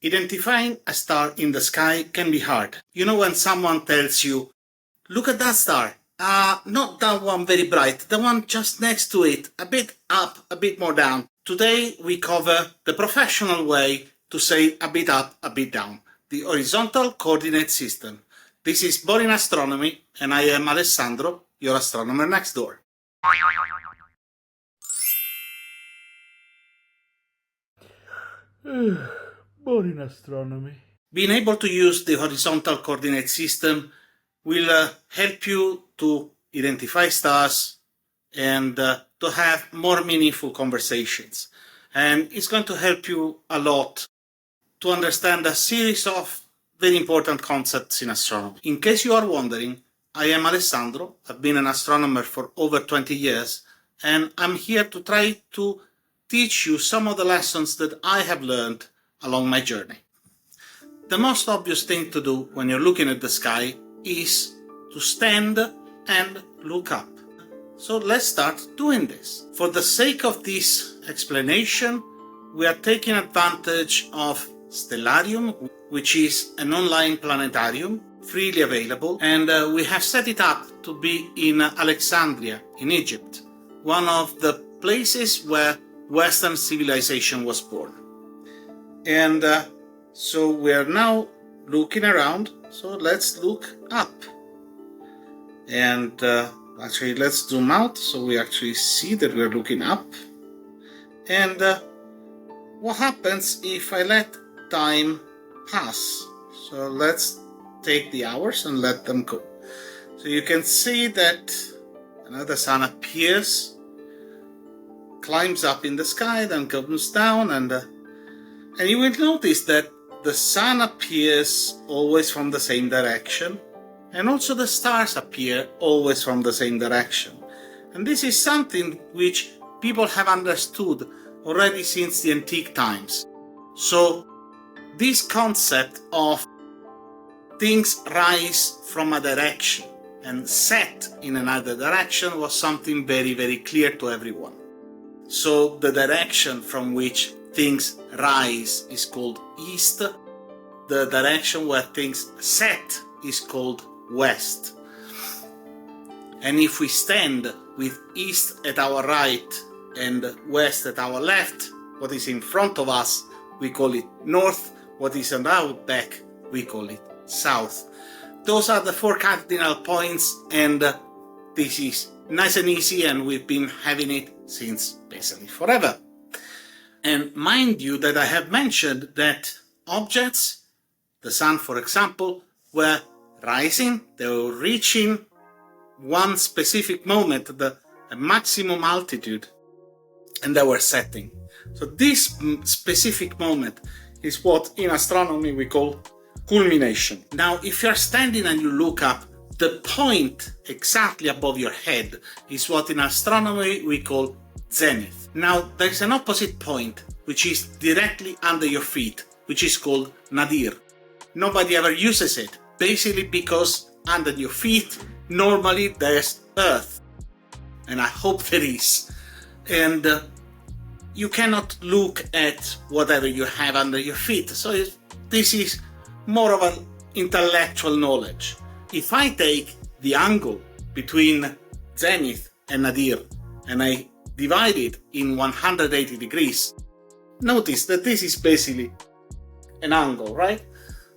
Identifying a star in the sky can be hard. You know when someone tells you, look at that star, not that one very bright, the one just next to it, a bit up, a bit more down. Today we cover the professional way to say a bit up, a bit down, the horizontal coordinate system. This is Boring Astronomy, and I am Alessandro, your astronomer next door. Boring Astronomy. Being able to use the horizontal coordinate system will help you to identify stars and to have more meaningful conversations. And it's going to help you a lot to understand a series of very important concepts in astronomy. In case you are wondering, I am Alessandro. I've been an astronomer for over 20 years, and I'm here to try to teach you some of the lessons that I have learned along my journey. The most obvious thing to do when you're looking at the sky is to stand and look up. So let's start doing this. For the sake of this explanation, we are taking advantage of Stellarium, which is an online planetarium, freely available, and we have set it up to be in Alexandria, in Egypt, one of the places where Western civilization was born. And so we are now looking around, so let's look up. And actually let's zoom out so we actually see that we're looking up. And what happens if I let time pass? So let's take the hours and let them go. So you can see that the sun appears, climbs up in the sky, then comes down, and you will notice that the sun appears always from the same direction, and also the stars appear always from the same direction. And this is something which people have understood already since the antique times. So this concept of things rise from a direction and set in another direction was something very, very clear to everyone. So the direction from which things rise is called east. The direction where things set is called west. And if we stand with east at our right and west at our left, what is in front of us, we call it north. What is on our back, we call it south. Those are the four cardinal points, and this is nice and easy, and we've been having it since basically forever. And mind you that I have mentioned that objects, the sun for example, were rising, they were reaching one specific moment, the maximum altitude, and they were setting. So this specific moment is what in astronomy we call culmination. Now, if you're standing and you look up, the point exactly above your head is what in astronomy we call zenith. Now, there's an opposite point which is directly under your feet, which is called nadir. Nobody ever uses it, basically because under your feet normally there's earth, and I hope there is. And you cannot look at whatever you have under your feet. So this is more of an intellectual knowledge. If I take the angle between zenith and nadir and I divide it in 180 degrees, notice that this is basically an angle, right?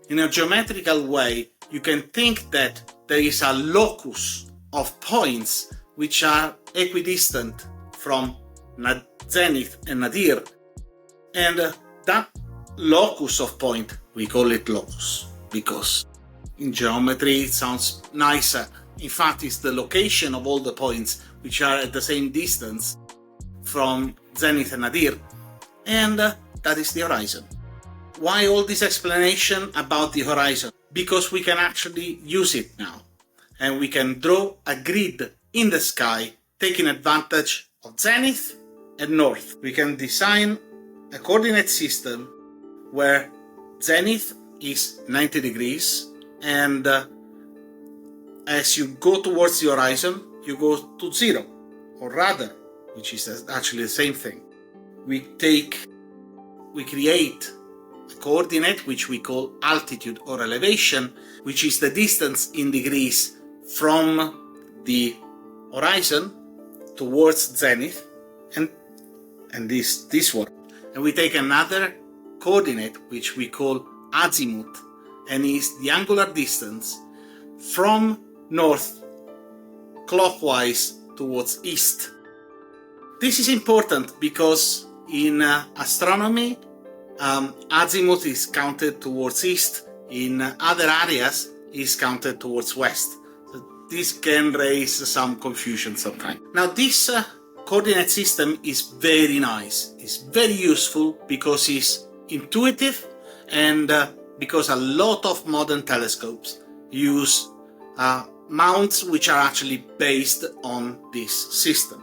In a geometrical way, you can think that there is a locus of points which are equidistant from zenith and nadir, and that locus of point, we call it locus because in geometry it sounds nicer. In fact, it's the location of all the points which are at the same distance from zenith and nadir, and that is the horizon. Why all this explanation about the horizon? Because we can actually use it now, and we can draw a grid in the sky taking advantage of zenith and north. We can design a coordinate system where zenith is 90 degrees, and as you go towards the horizon, you go to zero, or rather, which is actually the same thing. We create coordinate which we call altitude or elevation, which is the distance in degrees from the horizon towards zenith, and this one. And we take another coordinate which we call azimuth, and is the angular distance from north clockwise towards east. This is important because in astronomy, azimuth is counted towards east, in other areas is counted towards west. So this can raise some confusion sometimes. Now this coordinate system is very nice, it's very useful because it's intuitive, and because a lot of modern telescopes use mounts which are actually based on this system.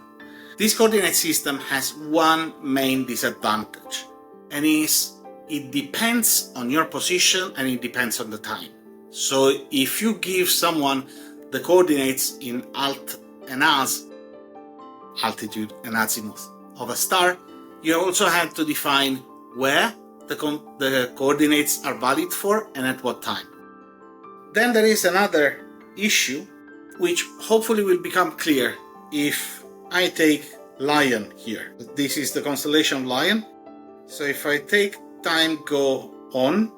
This coordinate system has one main disadvantage, and it depends on your position and it depends on the time. So if you give someone the coordinates in alt and az, altitude and azimuth, of a star, you also have to define where the coordinates are valid for and at what time. Then there is another issue which hopefully will become clear if I take Lion here. This is the constellation Lion. So if I take time go on,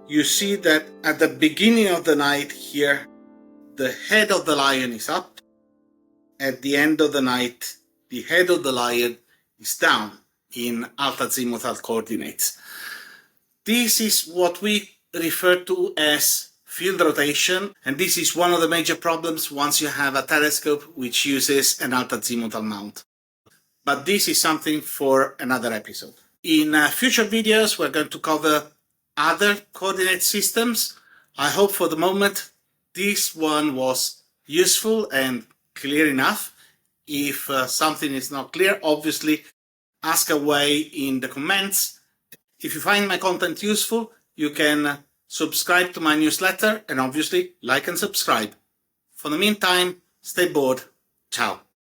you see that at the beginning of the night here, the head of the Lion is up. At the end of the night, the head of the Lion is down in alt-azimuthal coordinates. This is what we refer to as field rotation, and this is one of the major problems once you have a telescope which uses an alt-azimuthal mount. But this is something for another episode. In future videos, we're going to cover other coordinate systems. I hope for the moment this one was useful and clear enough. If something is not clear, obviously ask away in the comments. If you find my content useful, you can subscribe to my newsletter and obviously like and subscribe. For the meantime, stay bored. Ciao.